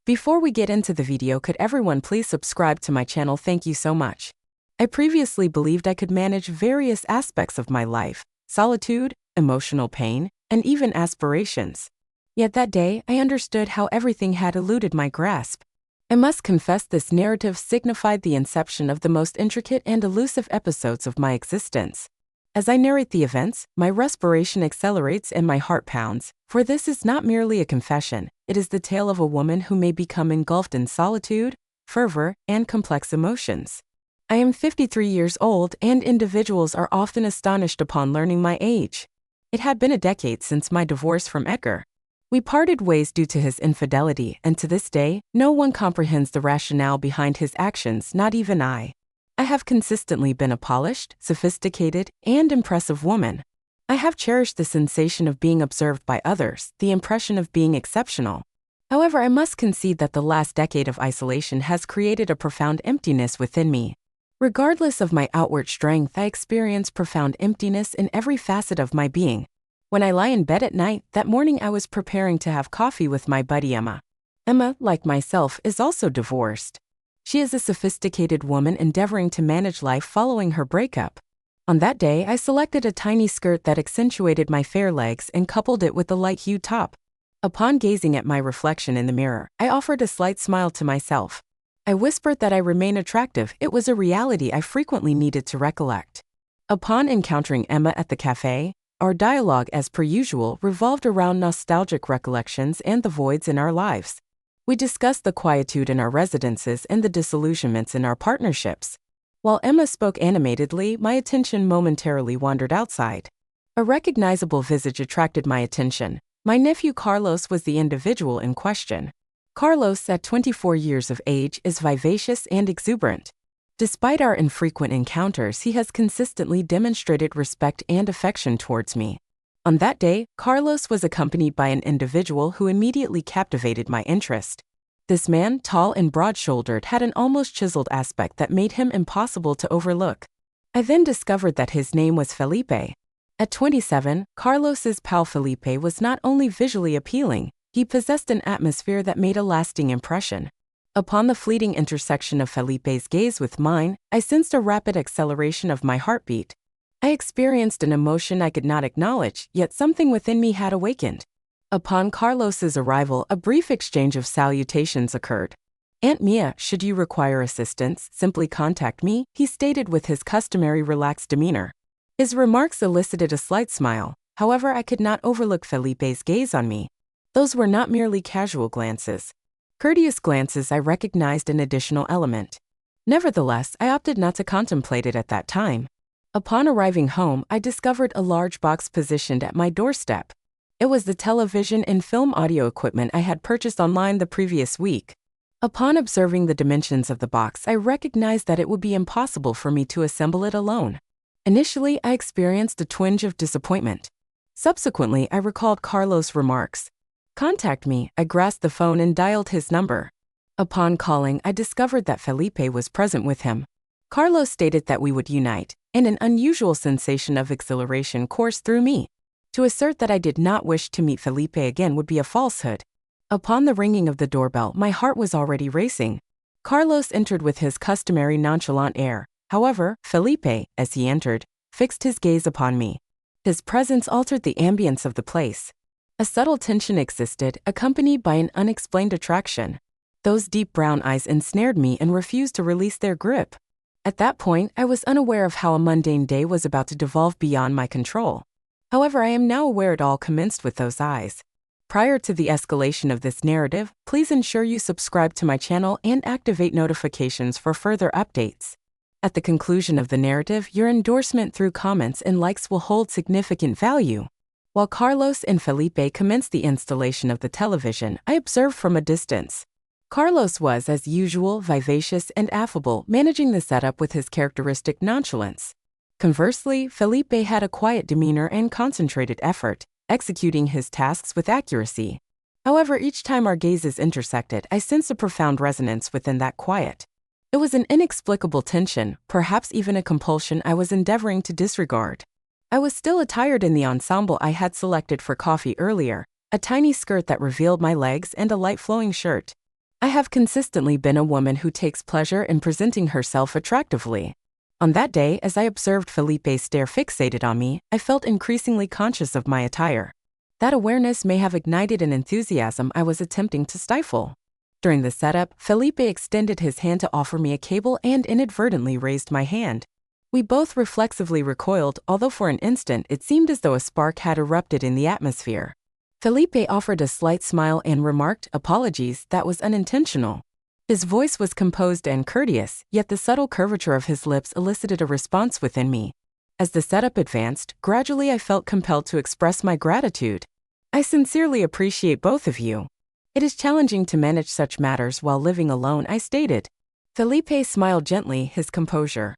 Before we get into the video, could everyone please subscribe to my channel? Thank you so much. I previously believed I could manage various aspects of my life, solitude, emotional pain, and even aspirations. Yet that day, I understood how everything had eluded my grasp. I must confess, this narrative signified the inception of the most intricate and elusive episodes of my existence. As I narrate the events, my respiration accelerates and my heart pounds, for this is not merely a confession, it is the tale of a woman who may become engulfed in solitude, fervor, and complex emotions. I am 53 years old, and individuals are often astonished upon learning my age. It had been a decade since my divorce from Edgar. We parted ways due to his infidelity, and to this day, no one comprehends the rationale behind his actions, not even I. I have consistently been a polished, sophisticated, and impressive woman. I have cherished the sensation of being observed by others, the impression of being exceptional. However, I must concede that the last decade of isolation has created a profound emptiness within me. Regardless of my outward strength, I experience profound emptiness in every facet of my being. When I lie in bed at night, that morning I was preparing to have coffee with my buddy Emma. Emma, like myself, is also divorced. She is a sophisticated woman endeavoring to manage life following her breakup. On that day, I selected a tiny skirt that accentuated my fair legs and coupled it with a light-hued top. Upon gazing at my reflection in the mirror, I offered a slight smile to myself. I whispered that I remain attractive. It was a reality I frequently needed to recollect. Upon encountering Emma at the cafe, our dialogue, as per usual, revolved around nostalgic recollections and the voids in our lives. We discussed the quietude in our residences and the disillusionments in our partnerships. While Emma spoke animatedly, my attention momentarily wandered outside. A recognizable visage attracted my attention. My nephew Carlos was the individual in question. Carlos, at 24 years of age, is vivacious and exuberant. Despite our infrequent encounters, he has consistently demonstrated respect and affection towards me. On that day, Carlos was accompanied by an individual who immediately captivated my interest. This man, tall and broad-shouldered, had an almost chiseled aspect that made him impossible to overlook. I then discovered that his name was Felipe. At 27, Carlos's pal Felipe was not only visually appealing, he possessed an atmosphere that made a lasting impression. Upon the fleeting intersection of Felipe's gaze with mine, I sensed a rapid acceleration of my heartbeat. I experienced an emotion I could not acknowledge, yet something within me had awakened. Upon Carlos's arrival, a brief exchange of salutations occurred. "Aunt Mia, should you require assistance, simply contact me," he stated with his customary relaxed demeanor. His remarks elicited a slight smile, however I could not overlook Felipe's gaze on me. Those were not merely casual glances. Courteous glances, I recognized an additional element. Nevertheless, I opted not to contemplate it at that time. Upon arriving home, I discovered a large box positioned at my doorstep. It was the television and film audio equipment I had purchased online the previous week. Upon observing the dimensions of the box, I recognized that it would be impossible for me to assemble it alone. Initially, I experienced a twinge of disappointment. Subsequently, I recalled Carlos' remarks. "Contact me." I grasped the phone and dialed his number. Upon calling, I discovered that Felipe was present with him. Carlos stated that we would unite, and an unusual sensation of exhilaration coursed through me. To assert that I did not wish to meet Felipe again would be a falsehood. Upon the ringing of the doorbell, my heart was already racing. Carlos entered with his customary nonchalant air. However, Felipe, as he entered, fixed his gaze upon me. His presence altered the ambience of the place. A subtle tension existed, accompanied by an unexplained attraction. Those deep brown eyes ensnared me and refused to release their grip. At that point, I was unaware of how a mundane day was about to devolve beyond my control. However, I am now aware it all commenced with those eyes. Prior to the escalation of this narrative, please ensure you subscribe to my channel and activate notifications for further updates. At the conclusion of the narrative, your endorsement through comments and likes will hold significant value. While Carlos and Felipe commenced the installation of the television, I observed from a distance. Carlos was, as usual, vivacious and affable, managing the setup with his characteristic nonchalance. Conversely, Felipe had a quiet demeanor and concentrated effort, executing his tasks with accuracy. However, each time our gazes intersected, I sensed a profound resonance within that quiet. It was an inexplicable tension, perhaps even a compulsion I was endeavoring to disregard. I was still attired in the ensemble I had selected for coffee earlier, a tiny skirt that revealed my legs and a light flowing shirt. I have consistently been a woman who takes pleasure in presenting herself attractively. On that day, as I observed Felipe stare fixated on me, I felt increasingly conscious of my attire. That awareness may have ignited an enthusiasm I was attempting to stifle. During the setup, Felipe extended his hand to offer me a cable and inadvertently raised my hand. We both reflexively recoiled, although for an instant it seemed as though a spark had erupted in the atmosphere. Felipe offered a slight smile and remarked, "Apologies, that was unintentional." His voice was composed and courteous, yet the subtle curvature of his lips elicited a response within me. As the setup advanced, gradually I felt compelled to express my gratitude. "I sincerely appreciate both of you. It is challenging to manage such matters while living alone," I stated. Felipe smiled gently, his composure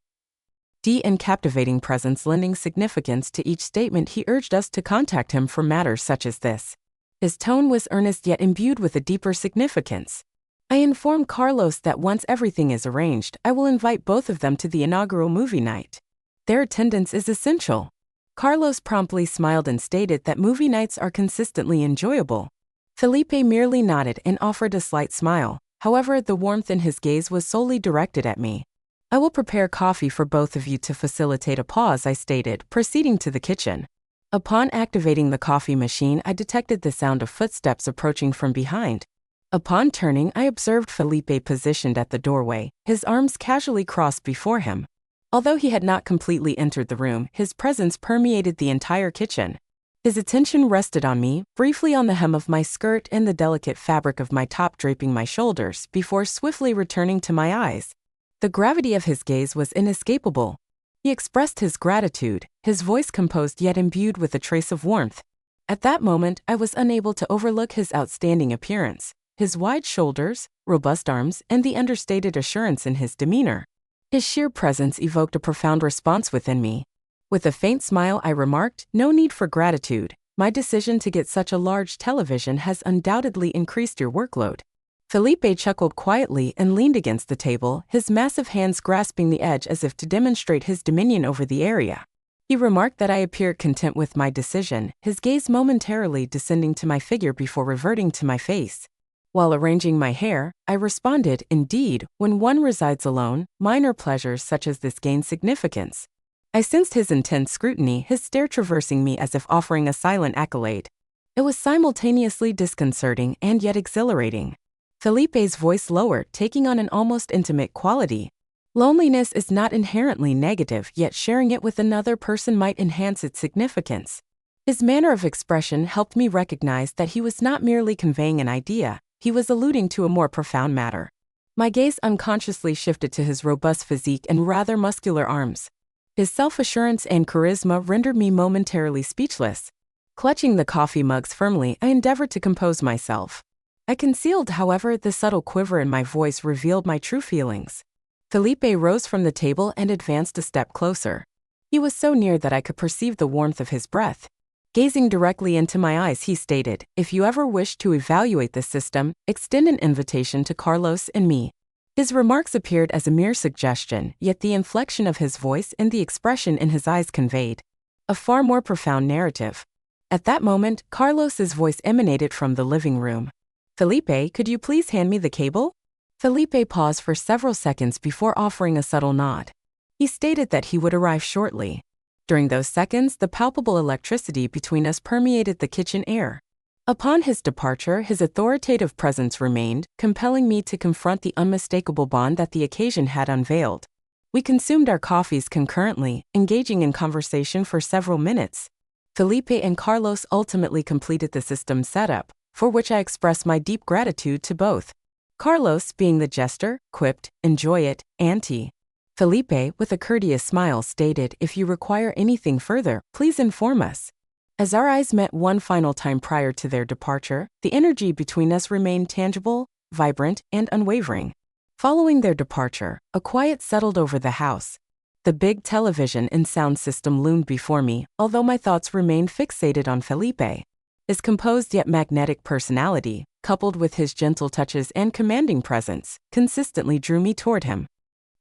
and captivating presence lending significance to each statement. He urged us to contact him for matters such as this. His tone was earnest yet imbued with a deeper significance. I informed Carlos that once everything is arranged, I will invite both of them to the inaugural movie night. Their attendance is essential. Carlos promptly smiled and stated that movie nights are consistently enjoyable. Felipe merely nodded and offered a slight smile. However, the warmth in his gaze was solely directed at me. "I will prepare coffee for both of you to facilitate a pause," I stated, proceeding to the kitchen. Upon activating the coffee machine, I detected the sound of footsteps approaching from behind. Upon turning, I observed Felipe positioned at the doorway, his arms casually crossed before him. Although he had not completely entered the room, his presence permeated the entire kitchen. His attention rested on me, briefly on the hem of my skirt and the delicate fabric of my top draping my shoulders, before swiftly returning to my eyes. The gravity of his gaze was inescapable. He expressed his gratitude, his voice composed yet imbued with a trace of warmth. At that moment, I was unable to overlook his outstanding appearance, his wide shoulders, robust arms, and the understated assurance in his demeanor. His sheer presence evoked a profound response within me. With a faint smile, I remarked, "No need for gratitude. My decision to get such a large television has undoubtedly increased your workload." Felipe chuckled quietly and leaned against the table, his massive hands grasping the edge as if to demonstrate his dominion over the area. He remarked that I appeared content with my decision, his gaze momentarily descending to my figure before reverting to my face. While arranging my hair, I responded, "Indeed, when one resides alone, minor pleasures such as this gain significance." I sensed his intense scrutiny, his stare traversing me as if offering a silent accolade. It was simultaneously disconcerting and yet exhilarating. Felipe's voice lowered, taking on an almost intimate quality. Loneliness is not inherently negative, yet sharing it with another person might enhance its significance. His manner of expression helped me recognize that he was not merely conveying an idea, he was alluding to a more profound matter. My gaze unconsciously shifted to his robust physique and rather muscular arms. His self-assurance and charisma rendered me momentarily speechless. Clutching the coffee mugs firmly, I endeavored to compose myself. I concealed, however, the subtle quiver in my voice revealed my true feelings. Felipe rose from the table and advanced a step closer. He was so near that I could perceive the warmth of his breath. Gazing directly into my eyes, he stated, "If you ever wish to evaluate the system, extend an invitation to Carlos and me." His remarks appeared as a mere suggestion, yet the inflection of his voice and the expression in his eyes conveyed a far more profound narrative. At that moment, Carlos's voice emanated from the living room. "Felipe, could you please hand me the cable?" Felipe paused for several seconds before offering a subtle nod. He stated that he would arrive shortly. During those seconds, the palpable electricity between us permeated the kitchen air. Upon his departure, his authoritative presence remained, compelling me to confront the unmistakable bond that the occasion had unveiled. We consumed our coffees concurrently, engaging in conversation for several minutes. Felipe and Carlos ultimately completed the system setup, for which I expressed my deep gratitude to both. Carlos, being the jester, quipped, "Enjoy it, Auntie." Felipe, with a courteous smile, stated, "If you require anything further, please inform us." As our eyes met one final time prior to their departure, the energy between us remained tangible, vibrant, and unwavering. Following their departure, a quiet settled over the house. The big television and sound system loomed before me, although my thoughts remained fixated on Felipe. His composed yet magnetic personality, coupled with his gentle touches and commanding presence, consistently drew me toward him.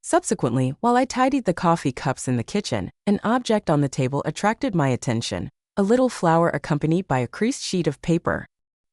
Subsequently, while I tidied the coffee cups in the kitchen, an object on the table attracted my attention, a little flower accompanied by a creased sheet of paper.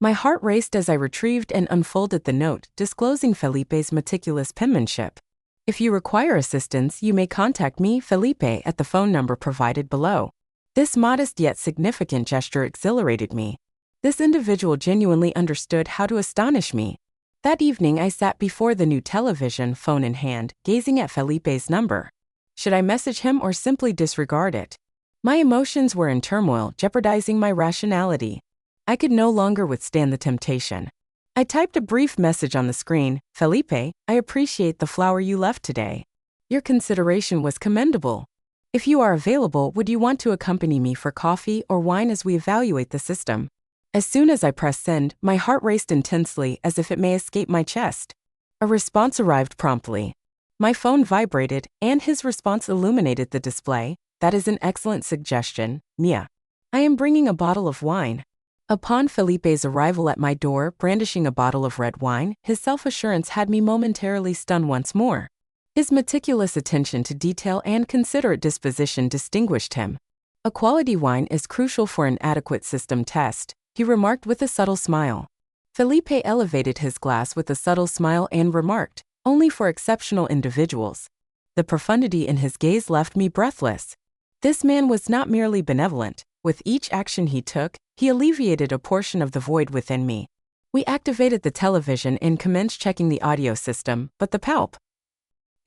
My heart raced as I retrieved and unfolded the note, disclosing Felipe's meticulous penmanship. If you require assistance, you may contact me, Felipe, at the phone number provided below. This modest yet significant gesture exhilarated me. This individual genuinely understood how to astonish me. That evening I sat before the new television, phone in hand, gazing at Felipe's number. Should I message him or simply disregard it? My emotions were in turmoil, jeopardizing my rationality. I could no longer withstand the temptation. I typed a brief message on the screen. Felipe, I appreciate the flower you left today. Your consideration was commendable. If you are available, would you want to accompany me for coffee or wine as we evaluate the system? As soon as I pressed send, my heart raced intensely as if it may escape my chest. A response arrived promptly. My phone vibrated, and his response illuminated the display. That is an excellent suggestion, Mia. I am bringing a bottle of wine. Upon Felipe's arrival at my door, brandishing a bottle of red wine, his self-assurance had me momentarily stunned once more. His meticulous attention to detail and considerate disposition distinguished him. A quality wine is crucial for an adequate system test, he remarked with a subtle smile. Felipe elevated his glass with a subtle smile and remarked, only for exceptional individuals. The profundity in his gaze left me breathless. This man was not merely benevolent. With each action he took, he alleviated a portion of the void within me. We activated the television and commenced checking the audio system, but the palpable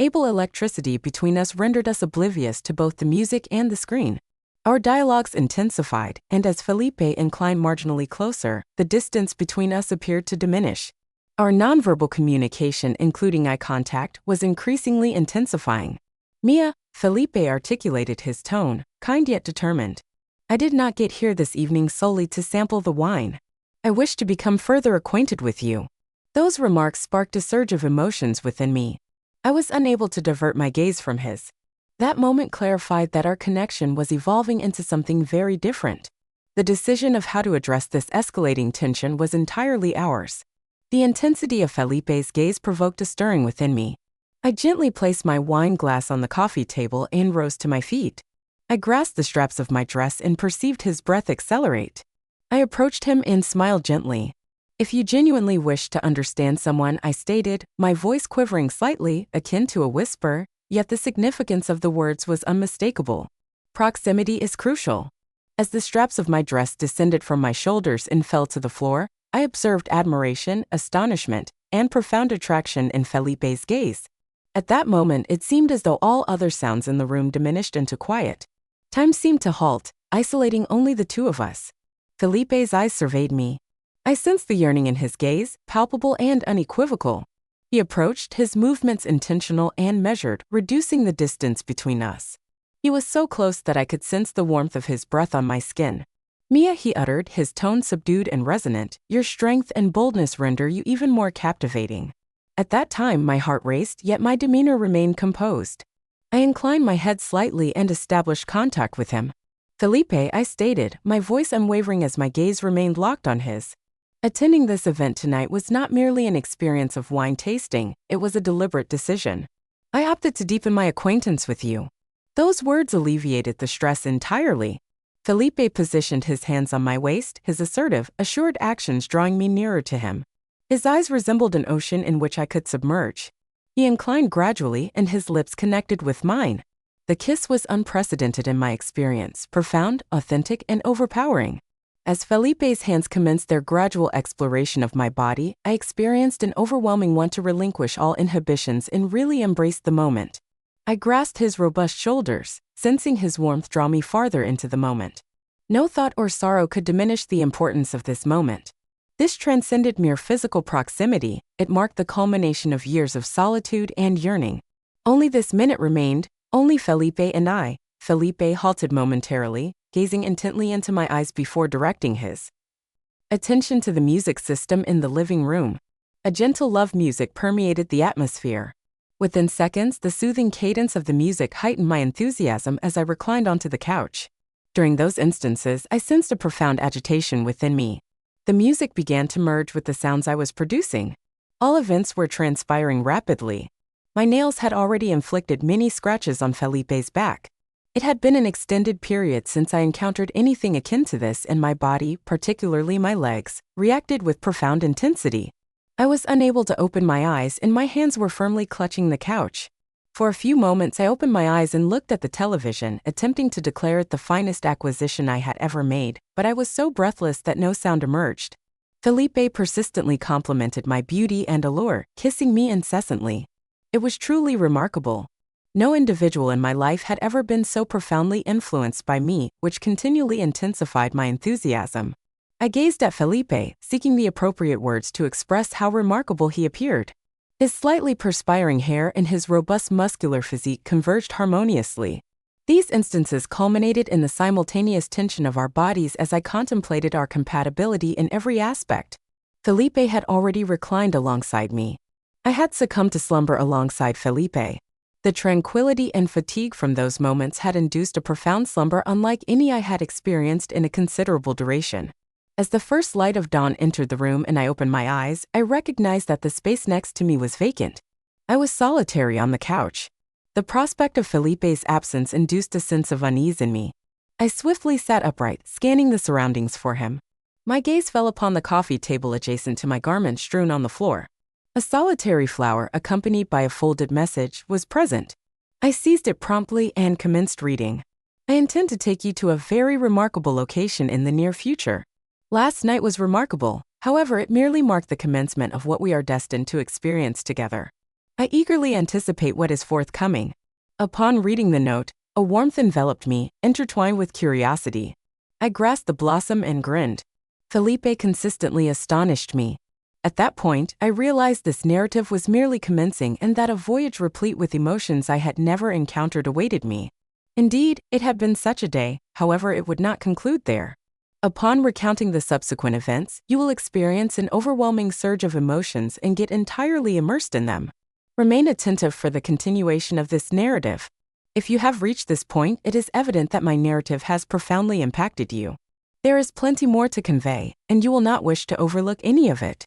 electricity between us rendered us oblivious to both the music and the screen. Our dialogues intensified, and as Felipe inclined marginally closer, the distance between us appeared to diminish. Our nonverbal communication, including eye contact, was increasingly intensifying. Mia, Felipe articulated his tone, kind yet determined. I did not get here this evening solely to sample the wine. I wish to become further acquainted with you. Those remarks sparked a surge of emotions within me. I was unable to divert my gaze from his. That moment clarified that our connection was evolving into something very different. The decision of how to address this escalating tension was entirely ours. The intensity of Felipe's gaze provoked a stirring within me. I gently placed my wine glass on the coffee table and rose to my feet. I grasped the straps of my dress and perceived his breath accelerate. I approached him and smiled gently. If you genuinely wish to understand someone, I stated, my voice quivering slightly, akin to a whisper, yet the significance of the words was unmistakable. Proximity is crucial. As the straps of my dress descended from my shoulders and fell to the floor, I observed admiration, astonishment, and profound attraction in Felipe's gaze. At that moment, it seemed as though all other sounds in the room diminished into quiet. Time seemed to halt, isolating only the two of us. Felipe's eyes surveyed me. I sensed the yearning in his gaze, palpable and unequivocal. He approached, his movements intentional and measured, reducing the distance between us. He was so close that I could sense the warmth of his breath on my skin. Mia, he uttered, his tone subdued and resonant, your strength and boldness render you even more captivating. At that time my heart raced, yet my demeanor remained composed. I inclined my head slightly and established contact with him. Felipe, I stated, my voice unwavering as my gaze remained locked on his. Attending this event tonight was not merely an experience of wine tasting, it was a deliberate decision. I opted to deepen my acquaintance with you. Those words alleviated the stress entirely. Felipe positioned his hands on my waist, his assertive, assured actions drawing me nearer to him. His eyes resembled an ocean in which I could submerge. He inclined gradually, and his lips connected with mine. The kiss was unprecedented in my experience, profound, authentic, and overpowering. As Felipe's hands commenced their gradual exploration of my body, I experienced an overwhelming want to relinquish all inhibitions and really embrace the moment. I grasped his robust shoulders, sensing his warmth draw me farther into the moment. No thought or sorrow could diminish the importance of this moment. This transcended mere physical proximity, it marked the culmination of years of solitude and yearning. Only this minute remained, only Felipe and I. Felipe halted momentarily, gazing intently into my eyes before directing his attention to the music system in the living room. A gentle love music permeated the atmosphere. Within seconds, the soothing cadence of the music heightened my enthusiasm as I reclined onto the couch. During those instances, I sensed a profound agitation within me. The music began to merge with the sounds I was producing. All events were transpiring rapidly. My nails had already inflicted many scratches on Felipe's back. It had been an extended period since I encountered anything akin to this, and my body, particularly my legs, reacted with profound intensity. I was unable to open my eyes and my hands were firmly clutching the couch. For a few moments I opened my eyes and looked at the television, attempting to declare it the finest acquisition I had ever made, but I was so breathless that no sound emerged. Felipe persistently complimented my beauty and allure, kissing me incessantly. It was truly remarkable. No individual in my life had ever been so profoundly influenced by me, which continually intensified my enthusiasm. I gazed at Felipe, seeking the appropriate words to express how remarkable he appeared. His slightly perspiring hair and his robust muscular physique converged harmoniously. These instances culminated in the simultaneous tension of our bodies as I contemplated our compatibility in every aspect. Felipe had already reclined alongside me. I had succumbed to slumber alongside Felipe. The tranquility and fatigue from those moments had induced a profound slumber unlike any I had experienced in a considerable duration. As the first light of dawn entered the room and I opened my eyes, I recognized that the space next to me was vacant. I was solitary on the couch. The prospect of Felipe's absence induced a sense of unease in me. I swiftly sat upright, scanning the surroundings for him. My gaze fell upon the coffee table adjacent to my garments strewn on the floor. A solitary flower, accompanied by a folded message, was present. I seized it promptly and commenced reading. I intend to take you to a very remarkable location in the near future. Last night was remarkable, however, it merely marked the commencement of what we are destined to experience together. I eagerly anticipate what is forthcoming. Upon reading the note, a warmth enveloped me, intertwined with curiosity. I grasped the blossom and grinned. Felipe consistently astonished me. At that point, I realized this narrative was merely commencing and that a voyage replete with emotions I had never encountered awaited me. Indeed, it had been such a day, however, it would not conclude there. Upon recounting the subsequent events, you will experience an overwhelming surge of emotions and get entirely immersed in them. Remain attentive for the continuation of this narrative. If you have reached this point, it is evident that my narrative has profoundly impacted you. There is plenty more to convey, and you will not wish to overlook any of it.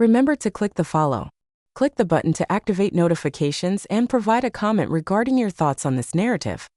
Remember to click the follow. Click the button to activate notifications and provide a comment regarding your thoughts on this narrative.